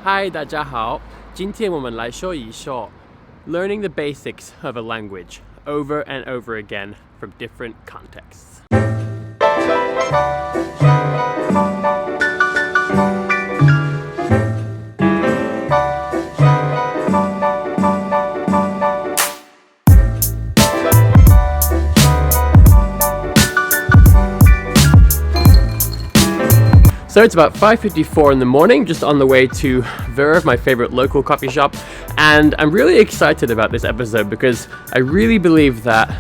嗨，大家好。今天我们来说一说 learning the basics of a language over and over again from different contexts. So it's about 5:54 in the morning, just on the way to Verve, my favorite local coffee shop, and I'm really excited about this episode because I really believe that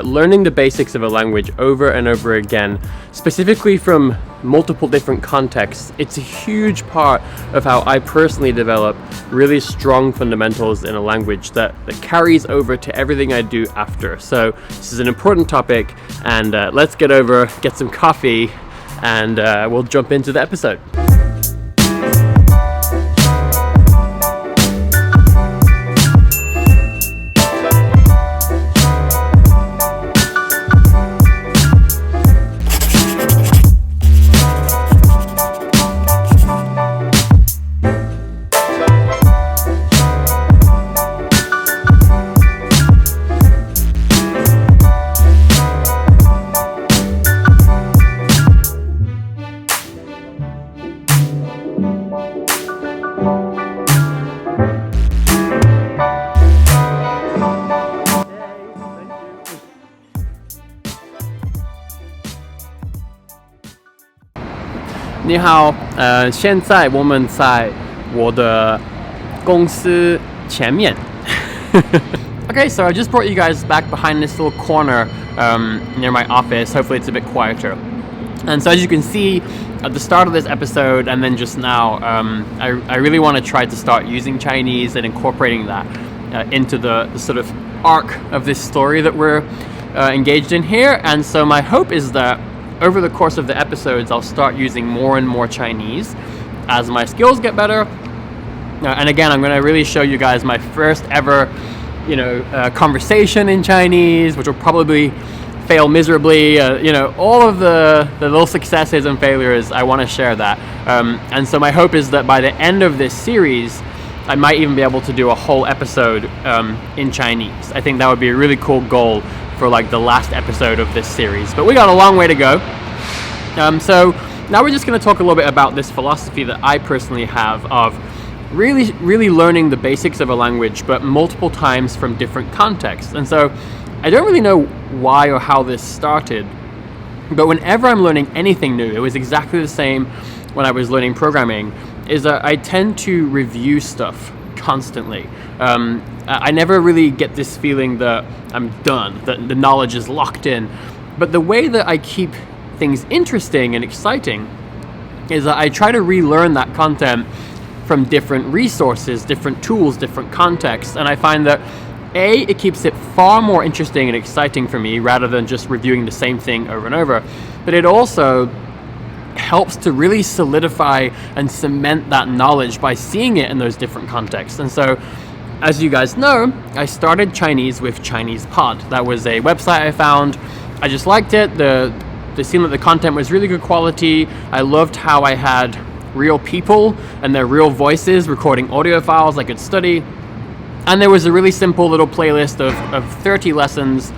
learning the basics of a language over and over again, specifically from multiple different contexts, it's a huge part of how I personally develop really strong fundamentals in a language that carries over to everything I do after. So this is an important topic, and let's get some coffee, and we'll jump into the episode.你好，现在我们在我的公司前面。Okay, so I just brought you guys back behind this little corner near my office. Hopefully it's a bit quieter. And so as you can see at the start of this episode and then just now, I really want to try to start using Chinese and incorporating that into the sort of arc of this story that we're engaged in here. And so my hope is that over the course of the episodes, I'll start using more and more Chinese as my skills get better. And again, I'm going to really show you guys my first ever, conversation in Chinese, which will probably fail miserably. All of the little successes and failures, I want to share that. And so my hope is that by the end of this series, I might even be able to do a whole episode in Chinese. I think that would be a really cool goal for like the last episode of this series, but we got a long way to go. So now we're just going to talk a little bit about this philosophy that I personally have of really learning the basics of a language, but multiple times from different contexts. And so I don't really know why or how this started, but whenever I'm learning anything new, it was exactly the same when I was learning programming, is that I tend to review stuff constantly. I never really get this feeling that I'm done, that the knowledge is locked in. But the way that I keep things interesting and exciting is that I try to relearn that content from different resources, different tools, different contexts. And I find that it keeps it far more interesting and exciting for me rather than just reviewing the same thing over and over. But it also helps to really solidify and cement that knowledge by seeing it in those different contexts. And so, as you guys know, I started Chinese with Chinese Pod. That was a website I found. I just liked it. It seemed that the content was really good quality. I loved how I had real people and their real voices recording audio files I could study. And there was a really simple little playlist of 30 lessons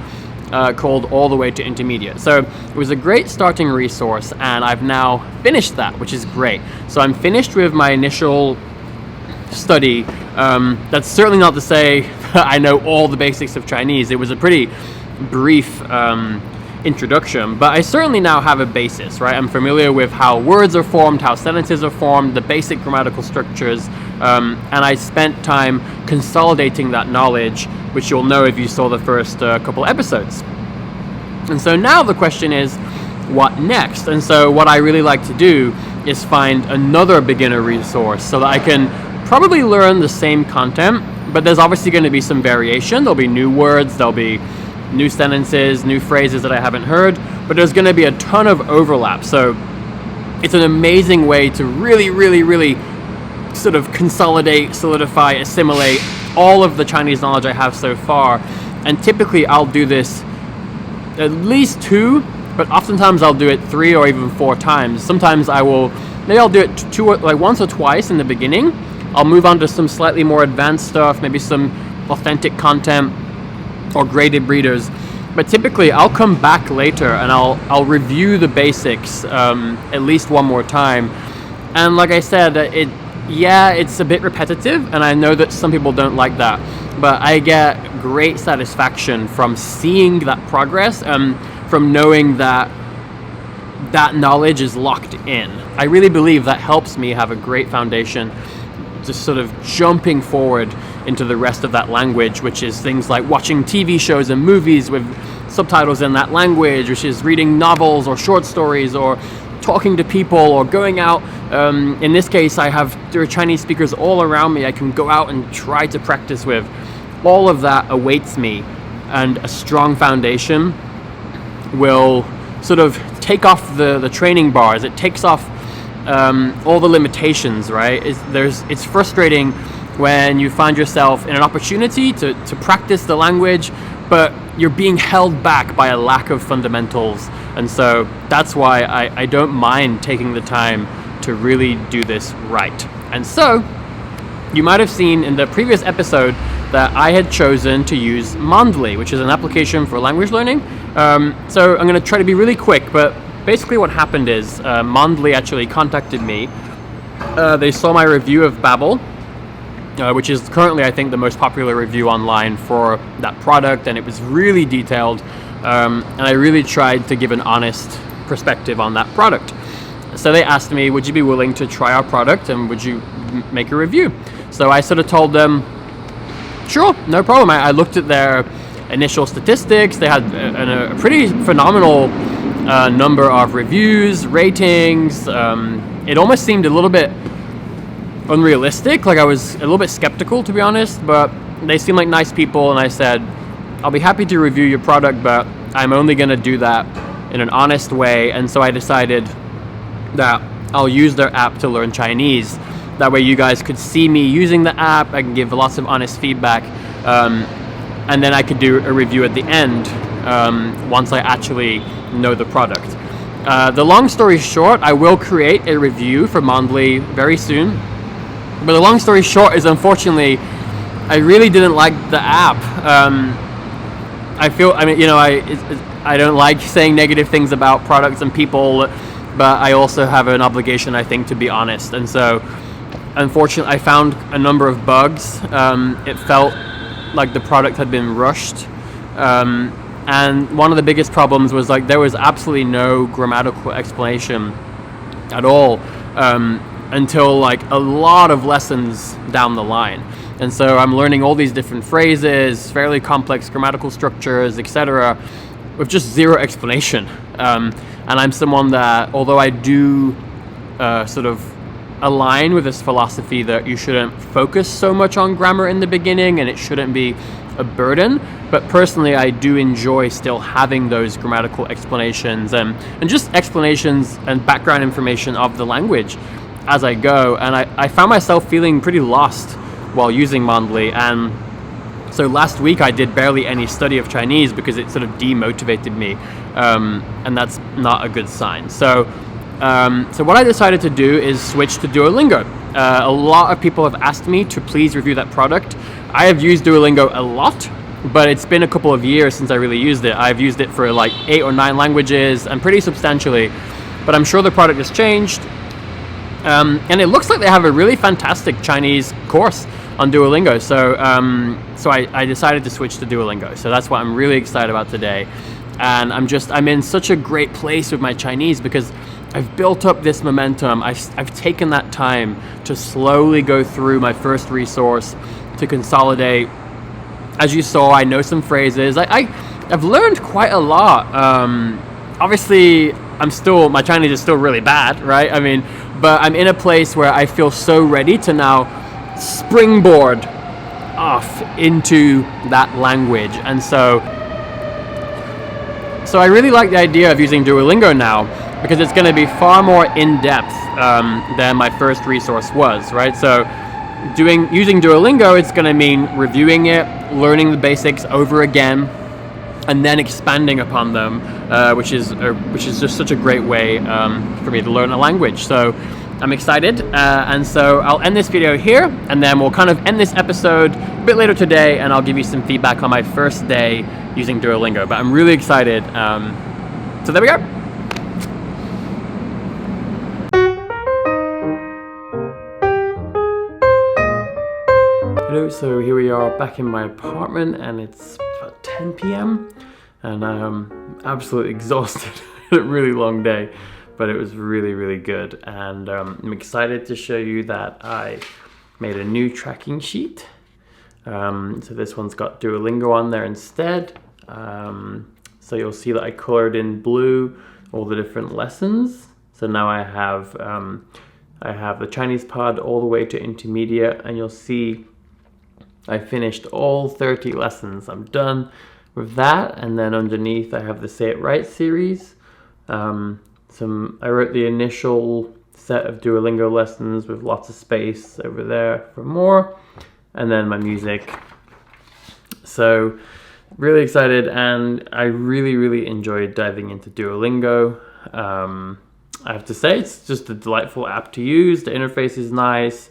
called All the Way to Intermediate. So it was a great starting resource, and I've now finished that, which is great. So I'm finished with my initial study. That's certainly not to say that I know all the basics of Chinese. It was a pretty brief introduction, but I certainly now have a basis, right? I'm familiar with how words are formed, how sentences are formed, the basic grammatical structures, and I spent time consolidating that knowledge, which you'll know if you saw the first couple episodes. And so now the question is, what next? And so what I really like to do is find another beginner resource so that I can probably learn the same content, but there's obviously going to be some variation. There'll be new words, there'll be new sentences, new phrases that I haven't heard, but there's going to be a ton of overlap. So it's an amazing way to really sort of consolidate, solidify, assimilate all of the Chinese knowledge I have so far. And typically I'll do this at least 2, but oftentimes I'll do it 3 or even 4 times. Sometimes I'll do it once or twice in the beginning, I'll move on to some slightly more advanced stuff, maybe some authentic content or graded readers. But typically I'll come back later and I'll review the basics at least one more time. And like I said, it's a bit repetitive, and I know that some people don't like that, but I get great satisfaction from seeing that progress, from knowing that knowledge is locked in. I really believe that helps me have a great foundation, just sort of jumping forward into the rest of that language, which is things like watching TV shows and movies with subtitles in that language, which is reading novels or short stories, or talking to people, or going out. In this case, there are Chinese speakers all around me I can go out and try to practice with. All of that awaits me, and a strong foundation will sort of take off the training bars. It takes off all the limitations, right? It's frustrating when you find yourself in an opportunity to practice the language, but you're being held back by a lack of fundamentals. And so that's why I don't mind taking the time to really do this right. And so you might have seen in the previous episode that I had chosen to use Journaly, which is an application for language learning. So I'm going to try to be really quick, but basically what happened is Journaly actually contacted me. They saw my review of Babbel, which is currently, I think, the most popular review online for that product, and it was really detailed, and I really tried to give an honest perspective on that product. So they asked me, would you be willing to try our product, and would you make a review? So I sort of told them, sure, no problem. I looked at their initial statistics. They had a pretty phenomenal number of reviews, ratings. It almost seemed a little bit unrealistic. Like, I was a little bit skeptical, to be honest, but they seemed like nice people, and I said, I'll be happy to review your product, but I'm only going to do that in an honest way. And so I decided that I'll use their app to learn Chinese. That way you guys could see me using the app. I can give lots of honest feedback, and then I could do a review at the end once I actually know the product. The long story short, I will create a review for Journaly very soon. But the long story short is, unfortunately, I really didn't like the app. I don't like saying negative things about products and people, but I also have an obligation, I think, to be honest. And so, unfortunately, I found a number of bugs. It felt like the product had been rushed. And one of the biggest problems was, like, there was absolutely no grammatical explanation at all until, like, a lot of lessons down the line. And so I'm learning all these different phrases, fairly complex grammatical structures, etc., with just zero explanation. And I'm someone that, although I do sort of align with this philosophy that you shouldn't focus so much on grammar in the beginning and it shouldn't be a burden, but personally I do enjoy still having those grammatical explanations and just explanations and background information of the language as I go. And I found myself feeling pretty lost while using Journaly, and so last week I did barely any study of Chinese because it sort of demotivated me, and that's not a good sign. So what I decided to do is switch to Duolingo. A lot of people have asked me to please review that product. I have used Duolingo a lot, but it's been a couple of years since I really used it. I've used it for like 8 or 9 languages, and pretty substantially, but I'm sure the product has changed. And it looks like they have a really fantastic Chinese course on Duolingo. So I decided to switch to Duolingo. So that's what I'm really excited about today. And I'm in such a great place with my Chinese because I've built up this momentum. I've taken that time to slowly go through my first resource, to consolidate. As you saw, I know some phrases. I've learned quite a lot. Obviously, my Chinese is still really bad, right? I mean, but I'm in a place where I feel so ready to now springboard off into that language. And so I really like the idea of using Duolingo now because it's going to be far more in-depth than my first resource was, right? So using Duolingo, it's going to mean reviewing it, learning the basics over again, and then expanding upon them, which is just such a great way for me to learn a language. So I'm excited, and so I'll end this video here, and then we'll kind of end this episode a bit later today, and I'll give you some feedback on my first day using Duolingo. But I'm really excited. So there we go. Hello, so here we are back in my apartment, and it's about 10 p.m. and I'm absolutely exhausted. A really long day, but it was really, really good. And I'm excited to show you that I made a new tracking sheet. So this one's got Duolingo on there instead. So you'll see that I colored in blue all the different lessons. So now I have the Chinese pod all the way to intermediate, and you'll see I finished all 30 lessons. I'm done with that, and then underneath I have the Say It Right series. I wrote the initial set of Duolingo lessons with lots of space over there for more, and then my music. So really excited, and I really enjoyed diving into Duolingo. I have to say, it's just a delightful app to use. The interface is nice.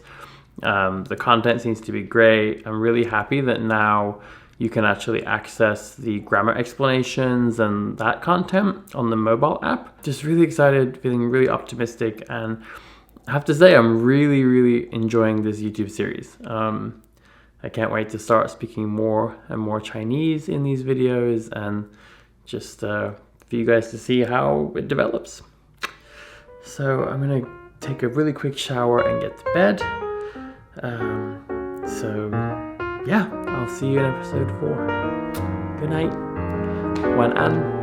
The content seems to be great. I'm really happy that now you can actually access the grammar explanations and that content on the mobile app. Just really excited, feeling really optimistic, and I have to say I'm really enjoying this YouTube series. I can't wait to start speaking more and more Chinese in these videos, and just for you guys to see how it develops. So I'm gonna take a really quick shower and get to bed. So yeah, I'll see you in episode 4. Good night.晚安.